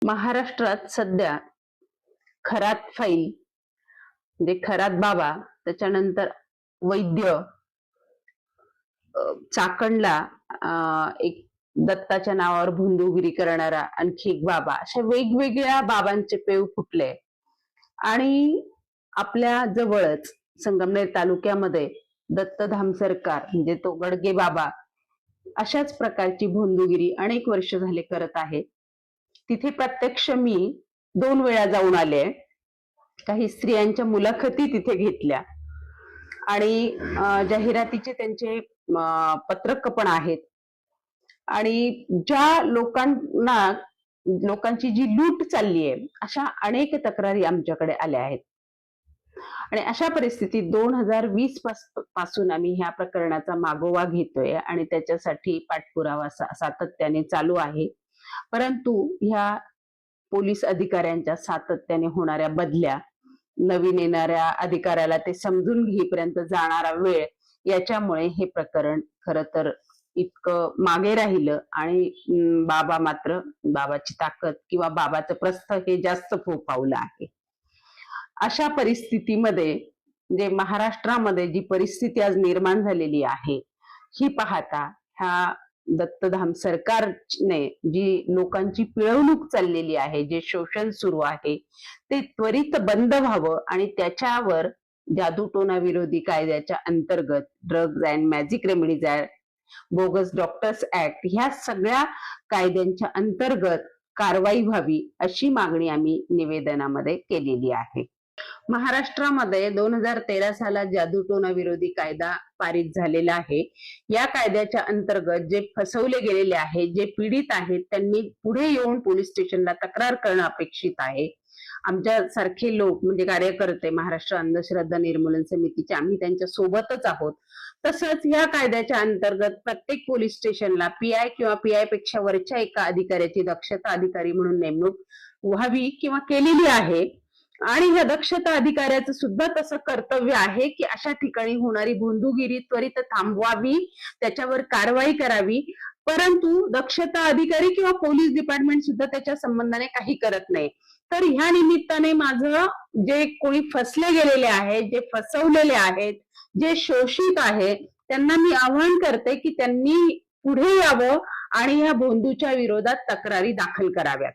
महाराष्ट्रात सध्या खरात फाईल म्हणजे खरात बाबा, त्याच्यानंतर वैद्य, चाकणला एक दत्ताच्या नावावर भोंदूगिरी करणारा आणखी एक बाबा, अशा वेगवेगळ्या बाबांचे पेव फुटले. आणि आपल्या जवळच संगमनेर तालुक्यामध्ये दत्तधाम सरकार म्हणजे तो गडगे बाबा अशाच प्रकारची भोंदूगिरी अनेक वर्ष झाले करत आहे. तिथे प्रत्यक्ष मी 2 वेळा जाऊन आले. काही स्त्रियांच्या मुलाखती तिथे घेतल्या आणि जाहिरातीचे त्यांचे पत्रक पण आहेत. आणि ज्या लोकांची जी लूट चालली आहे अशा अनेक तक्रारी आमच्याकडे आल्या आहेत. आणि अशा परिस्थितीत 2020 पासून आम्ही ह्या प्रकरणाचा मागोवा घेतोय आणि त्याच्यासाठी पाठपुरावा सातत्याने चालू आहे. परंतु ह्या पोलीस अधिकाऱ्यांच्या सातत्याने होणाऱ्या बदल्या, नवीन येणाऱ्या अधिकाऱ्याला ते समजून घेईपर्यंत जाणारा वेळ, याच्यामुळे हे प्रकरण खरं तर इतकं मागे राहिलं आणि बाबाची ताकद किंवा बाबाचं प्रस्थ हे जास्त फोफावलं आहे. अशा परिस्थितीमध्ये म्हणजे महाराष्ट्रामध्ये जी परिस्थिती आज निर्माण झालेली आहे ही पाहता ह्या दत्तधाम सरकारने जी लोकांची पिळवणूक चाललेली आहे, जे शोषण सुरू आहे, ते त्वरित बंद व्हावं आणि त्याच्यावर जादूटोना विरोधी कायद्याच्या अंतर्गत drugs and magic remedies act, bogus doctors act, ह्या सगळ्या कायद्यांच्या अंतर्गत कारवाई व्हावी अशी मागणी आम्ही निवेदनामध्ये केलेली आहे. महाराष्ट्रामध्ये 2013 सालात जादूटोना विरोधी कायदा पारित झालेला आहे. या कायद्याच्या अंतर्गत जे फसवले गेलेले आहेत, जे पीडित आहेत, त्यांनी पुढे येऊन पोलीस स्टेशनला तक्रार करणं अपेक्षित आहे. आमच्या सारखे लोक म्हणजे कार्यकर्ते महाराष्ट्र अंधश्रद्धा निर्मूलन समितीचे, आम्ही त्यांच्या सोबतच आहोत. तसंच या कायद्याच्या अंतर्गत प्रत्येक पोलीस स्टेशनला पीआय किंवा पीआय पेक्षा वरच्या एका अधिकाऱ्याची दक्षता अधिकारी म्हणून नेमणूक व्हावी किंवा केलेली आहे. आणि या दक्षता अधिकाऱ्याचं सुद्धा तसं कर्तव्य आहे की अशा ठिकाणी होणारी भोंदूगिरी त्वरित थांबवावी, त्याच्यावर कारवाई करावी. परंतु दक्षता अधिकारी किंवा पोलीस डिपार्टमेंट सुद्धा त्याच्या संबंधाने काही करत नाही. तर ह्या निमित्ताने माझं जे कोणी फसले गेलेले आहेत, जे फसवलेले आहेत, जे शोषित आहेत, त्यांना मी आवाहन करते की त्यांनी पुढे यावं आणि या भोंदूच्या विरोधात तक्रारी दाखल कराव्यात.